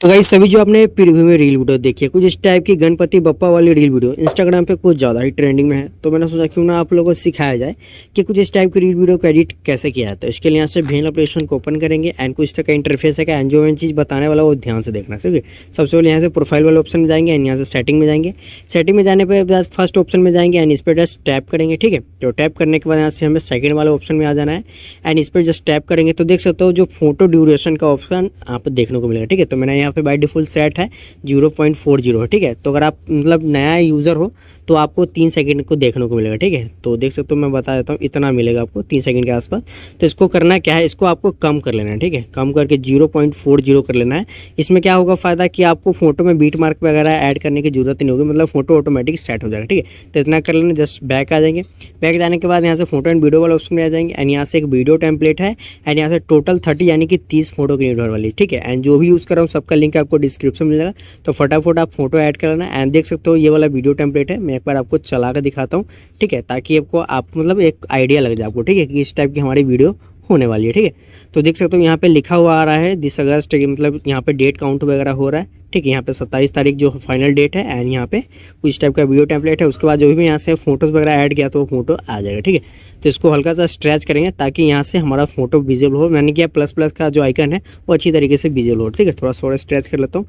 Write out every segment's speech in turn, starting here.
तो गाइस सभी जो आपने प्रीव्यू में रील वीडियो देखी है कुछ इस टाइप की गणपति बप्पा वाली रील वीडियो इंस्टाग्राम पे कुछ ज़्यादा ही ट्रेंडिंग में है। तो मैंने सोचा क्यों ना आप लोगों को सिखाया जाए कि कुछ इस टाइप की रील वीडियो को एडिट कैसे किया जाता है। इसके लिए यहाँ से भेल एप्लीकेशन को ओपन करेंगे एंड कुछ तरह का इंटरफेस है क्या एंड जो मैं चीज़ बताने वाला वो ध्यान से देखना। ठीक है, सबसे पहले यहाँ से प्रोफाइल वाले ऑप्शन में जाएंगे एंड यहाँ से सेटिंग में जाएंगे। सेटिंग में जाने पर फर्स्ट ऑप्शन में जाएंगे एंड इस पर जस्ट टैप करेंगे। ठीक है, तो टैप करने के बाद यहाँ से हमें सेकंड वाले ऑप्शन में आ जाना है एंड इस पर जस्ट टैप करेंगे तो देख सकते हो जो फोटो ड्यूरेशन का ऑप्शन आप देखने को मिलेगा। ठीक है, तो मैंने यहाँ पे बाय डिफॉल्ट सेट है 0.40। ठीक है, तो अगर आप मतलब नया यूज़र हो तो आपको 3 सेकंड को देखने को मिलेगा। ठीक है, तो देख सकते हो मैं बता देता हूँ इतना मिलेगा आपको 3 सेकंड के आसपास। तो इसको करना क्या है, इसको आपको कम कर लेना है। ठीक है, कम करके 0.40 कर लेना है। इसमें क्या होगा फ़ायदा कि आपको फोटो में बीट मार्क वगैरह ऐड करने की जरूरत नहीं होगी, मतलब फोटो ऑटोमेटिक सेट हो जाएगा। ठीक है, तो इतना कर लेना। जस्ट बैक आ जाएंगे। बैक जाने के बाद यहाँ से फोटो एंड वीडियो वाला ऑप्शन में आ जाएंगे एंड यहाँ से एक वीडियो टेम्पलेट है एंड यहाँ से टोटल 30 यानी कि 30 फोटो की नीड होने वाली। ठीक है, एंड जो भी यूज़ कर रहा हूँ सबका लिंक आपको डिस्क्रिप्शन में मिलेगा, तो फटाफट आप फोटो ऐड कर लेना। एंड देख सकते हो ये वाला वीडियो टेम्पलेट है, मैं एक बार आपको चला कर दिखाता हूँ। ठीक है, ताकि आपको मतलब एक आइडिया लग जाए आपको। ठीक है, कि इस टाइप की हमारी वीडियो होने वाली है। ठीक है, तो देख सकते हो यहाँ पे लिखा हुआ आ रहा है 10 अगस्त, मतलब यहाँ पे डेट काउंट वगैरह हो रहा है। ठीक है, यहाँ पे 27 तारीख जो फाइनल डेट है एंड यहाँ पे कुछ टाइप का वीडियो टेम्पलेट है। उसके बाद जो भी यहाँ से फोटोज़ वगैरह ऐड किया तो वो फोटो आ जाएगा। ठीक है, तो इसको हल्का सा स्ट्रेच करेंगे ताकि यहाँ से हमारा फोटो विजिबल हो। मैंने किया प्लस का जो आइकन है वो अच्छी तरीके से विजिबल हो। ठीक है, थोड़ा स्ट्रेच कर लेता हूँ।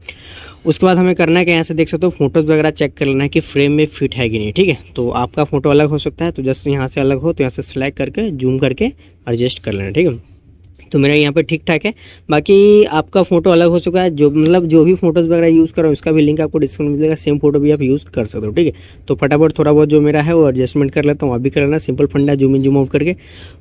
उसके बाद हमें करना है कि यहाँ से देख सकते हो फोटोज़ वगैरह चेक कर लेना है कि फ्रेम में फिट है कि नहीं। ठीक है, तो आपका फोटो अलग हो सकता है, तो जस्ट यहाँ से अलग हो तो यहाँ से सिलेक्ट करके जूम करके एडजस्ट कर लेना। ठीक है, तो मेरा यहाँ पे ठीक ठाक है। बाकी आपका फोटो अलग हो चुका है, जो मतलब जो भी फोटोज़ वगैरह यूज़ कर रहा हूँ इसका भी लिंक आपको डिस्क्रिप्शन में मिलेगा, सेम फोटो भी आप यूज़ कर सकते हो। ठीक है, तो फटाफट थोड़ा बहुत जो मेरा है वो एडजस्टमेंट कर लेता हूँ, आप भी कर लेना। सिंपल फंडा जूम इन जूम आउट करके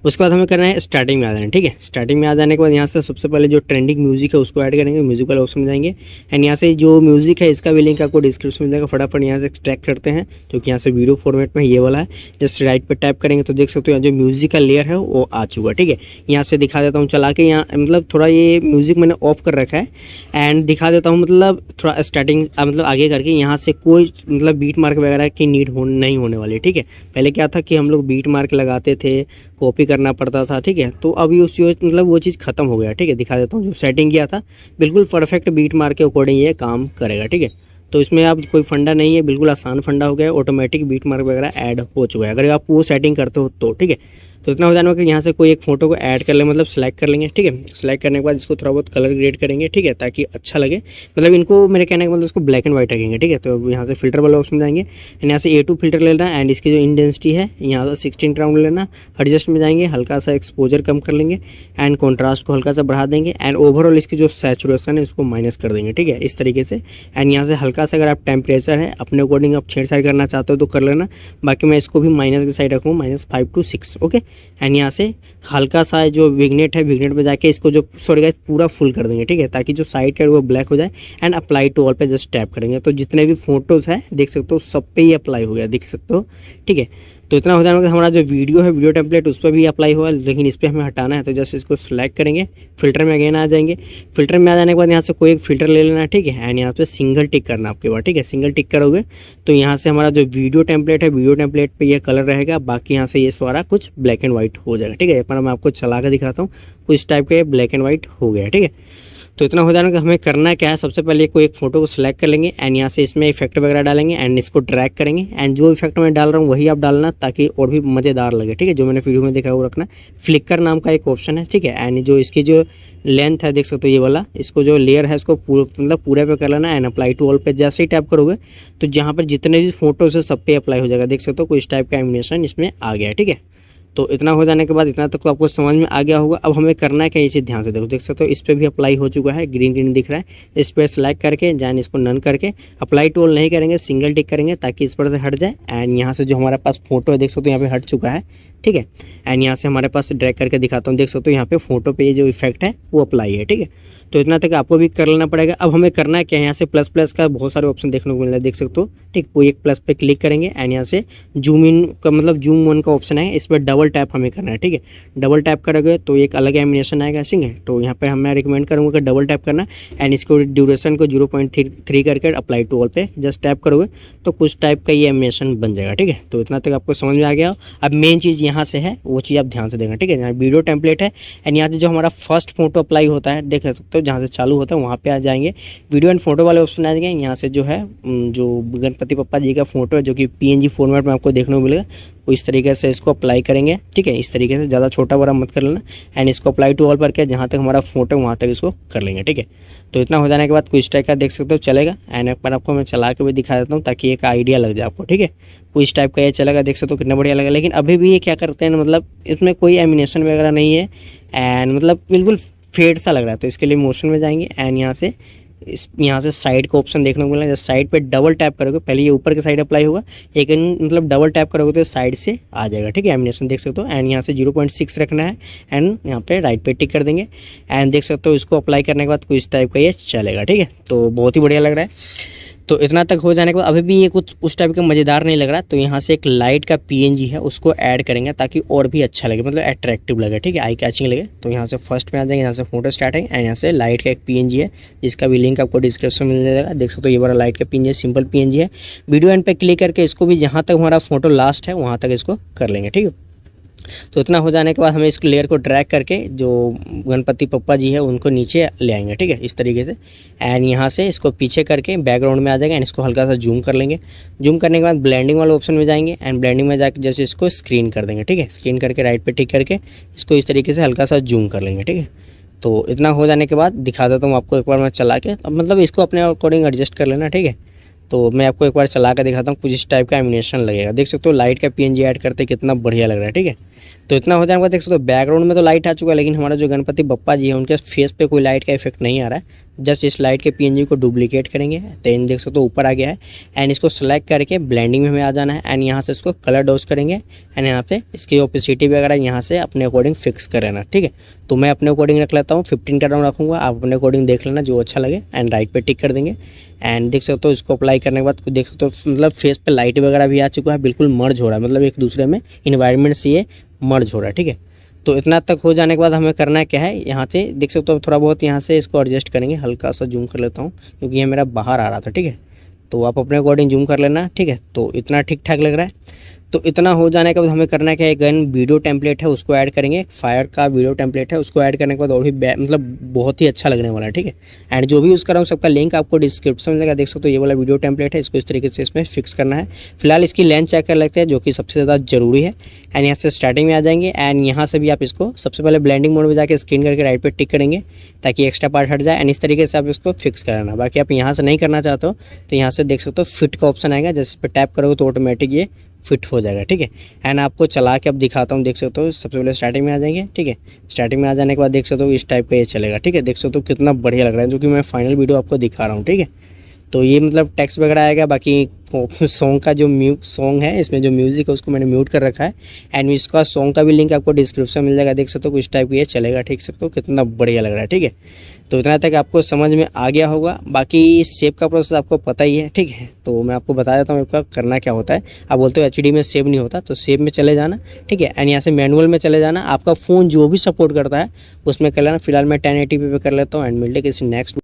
उसके बाद हमें करना है स्टार्टिंग में आ जाना। ठीक है, स्टार्टिंग में आ जाने के बाद यहाँ से सबसे पहले जो ट्रेंडिंग म्यूजिक है उसको ऐड करेंगे, म्यूजिक वाले ऑप्शन में जाएंगे एंड यहाँ से जो म्यूजिक है इसका भी लिंक आपको डिस्क्रिप्शन में मिलेगा। फटाफट यहाँ से एक्सट्रैक्ट करते हैं जो कि यहाँ से वीडियो फॉर्मेट में ये वाला है। जस्ट राइट पर टैप करेंगे तो देख सकते हो यहाँ जो म्यूजिक का लेयर है वो आ चुका है। ठीक है, यहाँ से दिखा देता हूँ चला के, यहाँ मतलब थोड़ा ये म्यूज़िक मैंने ऑफ कर रखा है एंड दिखा देता हूँ, मतलब थोड़ा स्टार्टिंग मतलब आगे करके यहाँ से कोई मतलब बीट मार्क वगैरह की नीड नहीं होने वाली। ठीक है, पहले क्या था कि हम लोग बीट मार्क लगाते थे, कॉपी करना पड़ता था। ठीक है, तो अभी उस मतलब वो चीज़ ख़त्म हो गया। ठीक है, दिखा देता हूँ जो सेटिंग किया था बिल्कुल परफेक्ट बीट मार्क के अकॉर्डिंग ये काम करेगा। ठीक है, तो इसमें आप कोई फंडा नहीं है, बिल्कुल आसान फंडा हो गया, ऑटोमेटिक बीट मार्क वगैरह ऐड हो चुका है अगर आप वो सेटिंग करते हो तो। ठीक है, तो इतना हो जाने के यहाँ से कोई एक फोटो को ऐड कर लें, मतलब सेलेक्ट कर लेंगे। ठीक है, सेलेक्ट करने के बाद इसको थोड़ा बहुत कलर ग्रेड करेंगे। ठीक है, ताकि अच्छा लगे, मतलब इनको मेरे कहने का मतलब इसको ब्लैक एंड वाइट रखेंगे। ठीक है, तो यहाँ से फिल्टर वाला ऑप्शन में जाएंगे एंड यहाँ से A2 फिल्टर लेना एंड इसकी जो इंटेंसिटी है यहाँ से 16 राउंड लेना। एडजस्ट में जाएंगे, हल्का सा एक्सपोजर कम कर लेंगे एंड कॉन्ट्रास्ट को हल्का सा बढ़ा देंगे एंड ओवरऑल इसकी जो सैचुरेशन है उसको माइनस कर देंगे। ठीक है, इस तरीके से एंड यहाँ से हल्का सा अगर आप टेम्परेचर है अपने अकॉर्डिंग आप छेड़छाड़ करना चाहते हो तो कर लेना। बाकी मैं इसको भी माइनस की साइड रखूँ, -5 to 6। ओके, एंड यहाँ से हल्का सा जो विग्नेट है विग्नेट पे जाके इसको जो सॉरी गाइस पूरा फुल कर देंगे। ठीक है, ताकि जो साइड का वो ब्लैक हो जाए एंड अप्लाई टू ऑल पे जस्ट टैप करेंगे तो जितने भी फोटोज़ है देख सकते हो सब पे ही अप्लाई हो गया, देख सकते हो। ठीक है, तो इतना हो जाने के हमारा जो वीडियो है वीडियो टेम्पलेट उस पर भी अप्लाई हुआ, लेकिन इस पर हमें हटाना है तो जस्ट इसको सिलेक्ट करेंगे, फिल्टर में अगेन आ जाएंगे। फिल्टर में आ जाने के बाद यहाँ से कोई एक फिल्टर ले लेना है। ठीक है, एंड यहाँ पे सिंगल टिक करना आपके पास। ठीक है, सिंगल टिक करोगे तो यहाँ से हमारा जो वीडियो टेम्पलेट है वीडियो टेम्पलेट पे ये कलर रहेगा, बाकी यहाँ से ये सारा कुछ ब्लैक एंड वाइट हो जाएगा। ठीक है, पर मैं आपको चला कर दिखाता हूँ, कुछ टाइप के ब्लैक एंड वाइट हो गया। ठीक है, तो इतना हो जाने का हमें करना क्या है, सबसे पहले कोई एक फोटो को सिलेक्ट कर लेंगे एंड यहाँ से इसमें इफेक्ट वगैरह डालेंगे एंड इसको ड्रैग करेंगे एंड जो इफेक्ट मैं डाल रहा हूँ वही आप डालना ताकि और भी मज़ेदार लगे। ठीक है, जो मैंने वीडियो में देखा है वो रखना। फ्लिकर नाम का एक ऑप्शन है। ठीक है, एंड जो इसकी जो लेंथ है देख सकते हो ये वाला, इसको जो लेयर है इसको मतलब पूरे पे कर लेना एंड अप्लाई टू ऑल पे जैसे ही टैप करोगे तो जहाँ पर जितने भी फोटोज है सब पे अप्लाई हो जाएगा। देख सकते हो कुछ टाइप का एनिमेशन इसमें आ गया। ठीक है, तो इतना हो जाने के बाद इतना तक तो आपको समझ में आ गया होगा। अब हमें करना है क्या, ये चीज़ ध्यान से देखो, देख सकते हो इस पर भी अप्लाई हो चुका है, ग्रीन दिख रहा है। इस पर सेलेक्ट करके जान इसको नन करके अप्लाई टू ऑल नहीं करेंगे, सिंगल टिक करेंगे ताकि इस पर से हट जाए एंड यहाँ से जो हमारे पास फोटो है देख सकते हो यहाँ पे हट चुका है। ठीक है, एंड यहाँ से हमारे पास ड्रैग करके दिखाता हूँ, देख सकते हो यहाँ पे फोटो पे ये जो इफेक्ट है वो अप्लाई है। ठीक है, तो इतना तक आपको भी कर लेना पड़ेगा। अब हमें करना है क्या, यहाँ से प्लस का बहुत सारे ऑप्शन देखने को मिल रहा है, देख सकते हो। ठीक, कोई एक प्लस पे क्लिक करेंगे एंड यहाँ से जूम इन का मतलब जूम वन का ऑप्शन है, इस पर डबल टैप हमें करना है। ठीक है, डबल टैप करोगे तो एक अलग एनिमेशन आएगा ऐसे है। तो यहाँ पर मैं रिकमेंड करूँगा कि डबल टैप करना एंड इसको ड्यूरेशन को 0.3 करके अप्लाई टू ऑल पे जस्ट टैप करोगे तो कुछ टाइप का ये एनिमेशन बन जाएगा। ठीक है, तो इतना तक आपको समझ में आ गया। अब मेन चीज़ यहाँ से है वो चीज़ आप ध्यान से देखना। ठीक है, यहाँ वीडियो टेम्पलेट है एंड यहाँ से जो हमारा फर्स्ट फोटो अप्लाई होता है देख सकते हो हो जहाँ से चालू होता है वहाँ पे आ जाएंगे, वीडियो एंड फोटो वाले ऑप्शन आ जाएंगे। यहाँ से जो है जो गणपति बप्पा जी का फोटो है जो कि PNG फॉर्मेट में आपको देखने को मिलेगा, वो इस तरीके से इसको अप्लाई करेंगे। ठीक है, इस तरीके से ज़्यादा छोटा बड़ा मत कर लेना। एंड इसको अप्लाई टू ऑल पर के जहाँ तक हमारा फोटो है वहाँ तक इसको कर लेंगे। ठीक है, तो इतना हो जाने के बाद कुछ टाइप का देख सकते हो चलेगा। एंड एक बार आपको मैं चला के भी दिखा देता हूँ ताकि एक आइडिया लग जाए आपको। ठीक है, कुछ टाइप का ये चलेगा, देख सकते हो कितना बढ़िया लगा। लेकिन अभी भी ये क्या करते हैं मतलब इसमें कोई एनिमेशन वगैरह नहीं है एंड मतलब बिल्कुल फेड सा लग रहा है। तो इसके लिए मोशन में जाएंगे एंड यहाँ से साइड का ऑप्शन देखने को मिलेगा। जब साइड पे डबल टैप करोगे, पहले ये ऊपर के साइड अप्लाई होगा, लेकिन मतलब डबल टैप करोगे तो साइड से आ जाएगा। ठीक है, एनिमेशन देख सकते हो। एंड यहाँ से 0.6 रखना है एंड यहाँ पे राइट पे टिक कर देंगे। एंड देख सकते हो इसको अप्लाई करने के बाद कुछ टाइप का ये चलेगा। ठीक है, तो बहुत ही बढ़िया लग रहा है। तो इतना तक हो जाने के बाद अभी भी ये कुछ उस टाइप का मज़ेदार नहीं लग रहा, तो यहाँ से एक लाइट का PNG है उसको ऐड करेंगे ताकि और भी अच्छा लगे, मतलब अट्रैक्टिव लगे। ठीक है, आई कैचिंग लगे। तो यहाँ से फर्स्ट में आ जाएंगे, यहाँ से फोटो स्टार्ट है एंड यहाँ से लाइट का एक PNG है जिसका भी लिंक आपको डिस्क्रिप्शन में मिल जाएगा। देख सकते हो ये बड़ा लाइट का PNG है, सिंपल PNG है। वीडियो एंड पे क्लिक करके इसको भी जहाँ तक हमारा फोटो लास्ट है वहाँ तक इसको कर लेंगे। ठीक है, तो इतना हो जाने के बाद हमें इस लेयर को ड्रैग करके जो गणपति पप्पा जी है उनको नीचे ले आएंगे। ठीक है, इस तरीके से। एंड यहाँ से इसको पीछे करके बैकग्राउंड में आ जाएगा एंड इसको हल्का सा जूम कर लेंगे। जूम करने के बाद ब्लेंडिंग वाले ऑप्शन में जाएंगे एंड ब्लेंडिंग में जाकर जैसे इसको स्क्रीन कर देंगे। ठीक है, स्क्रीन करके राइट पे टिक करके इसको इस तरीके से हल्का सा जूम कर लेंगे। ठीक है, तो इतना हो जाने के बाद दिखा देता हूँ आपको एक बार मैं चला के। अब मतलब इसको अपने अकॉर्डिंग एडजस्ट कर लेना। ठीक है, तो मैं आपको एक बार चला कर दिखाता हूँ, कुछ इस टाइप का एनिमेशन लगेगा। देख सकते हो लाइट का PNG ऐड करते कितना बढ़िया लग रहा है। ठीक है, तो इतना हो जाने के बाद देख सकते हो बैकग्राउंड में तो लाइट आ चुका है, लेकिन हमारा जो गणपति बप्पा जी है उनके फेस पे कोई लाइट का इफेक्ट नहीं आ रहा है। जस्ट इस लाइट के PNG को डुप्लीकेट करेंगे तो देख सकते हो ऊपर आ गया है। एंड इसको सेलेक्ट करके ब्लेंडिंग में हमें आ जाना है एंड यहाँ से इसको कलर डोज करेंगे एंड यहाँ पे इसकी ओपेसिटी वगैरह यहाँ से अपने अकॉर्डिंग फिक्स कर लेना। ठीक है, तो मैं अपने अकॉर्डिंग रख लेता हूँ, 15 का राउंड रखूँगा, आप अपने अकॉर्डिंग देख लेना जो अच्छा लगे एंड राइट पे टिक कर देंगे। एंड देख सकते हो इसको अप्लाई करने के बाद देख सकते हो मतलब फेस पे लाइट वगैरह भी आ चुका है, बिल्कुल मर्ज हो रहा है, मतलब एक दूसरे में इन्वायरमेंट से ये मर्ज हो रहा है। ठीक है, तो इतना तक हो जाने के बाद हमें करना क्या है, यहाँ से देख सकते हो थोड़ा बहुत यहाँ से इसको एडजस्ट करेंगे। हल्का सा जूम कर लेता हूँ क्योंकि ये मेरा बाहर आ रहा था। ठीक है, तो आप अपने अकॉर्डिंग जूम कर लेना। ठीक है, तो इतना ठीक ठाक लग रहा है। तो इतना हो जाने के बाद हमें करना क्या है, गन वीडियो टेम्पलेट है उसको ऐड करेंगे। फायर का वीडियो टेम्पलेट है उसको ऐड करने के बाद और भी मतलब बहुत ही अच्छा लगने वाला है। ठीक है, एंड जो भी यूज़ कर रहा हूँ सबका लिंक आपको डिस्क्रिप्शन में लगा। देख सकते हो ये वाला वीडियो टेम्पलेट है, इसको इस तरीके से इसमें फिक्स करना है। फिलहाल इसकी लेंथ चेक कर लेते हैं जो कि सबसे ज़्यादा जरूरी है। एंड यहाँ से स्टार्टिंग में आ जाएंगे एंड यहाँ से भी आप इसको सबसे पहले ब्लेंडिंग मोड में जाकर स्क्रीन करके राइट पे टिक करेंगे ताकि एक्स्ट्रा पार्ट हट जाए। एंड इस तरीके से आप इसको फिक्स कराना। बाकी आप यहाँ से नहीं करना चाहते हो तो यहाँ से देख सकते हो फिट का ऑप्शन आएगा, जैसे पे टैप करोगे तो ऑटोमेटिक ये फिट हो जाएगा। ठीक है, एंड आपको चला के अब दिखाता हूँ। देख सकते हो सबसे पहले स्टार्टिंग में आ जाएंगे। ठीक है, स्टार्टिंग में आ जाने के बाद देख सकते हो इस टाइप का ये चलेगा। ठीक है, देख सकते हो कितना बढ़िया लग रहा है, जो कि मैं फाइनल वीडियो आपको दिखा रहा हूँ। ठीक है, तो ये मतलब टेक्स्ट वगैरह आएगा। बाकी सॉन्ग का जो सॉन्ग है इसमें जो म्यूज़िक है उसको मैंने म्यूट कर रखा है एंड इसका सॉन्ग का भी लिंक आपको डिस्क्रिप्शन मिल जाएगा। देख सकते हो कुछ टाइप ये चलेगा। ठीक सकते हो कितना बढ़िया लग रहा है। ठीक है, तो इतना तक आपको समझ में आ गया होगा। बाकी सेव का प्रोसेस आपको पता ही है। ठीक है, तो मैं आपको बता देता हूँ आपका करना क्या होता है। आप बोलते हो HD में सेव नहीं होता, तो सेव में चले जाना। ठीक है, एंड यहाँ से मैनुअल में चले जाना। आपका फ़ोन जो भी सपोर्ट करता है उसमें कर लेना। फिलहाल मैं 1080p पे कर लेता हूँ एंड मिलते किसी नेक्स्ट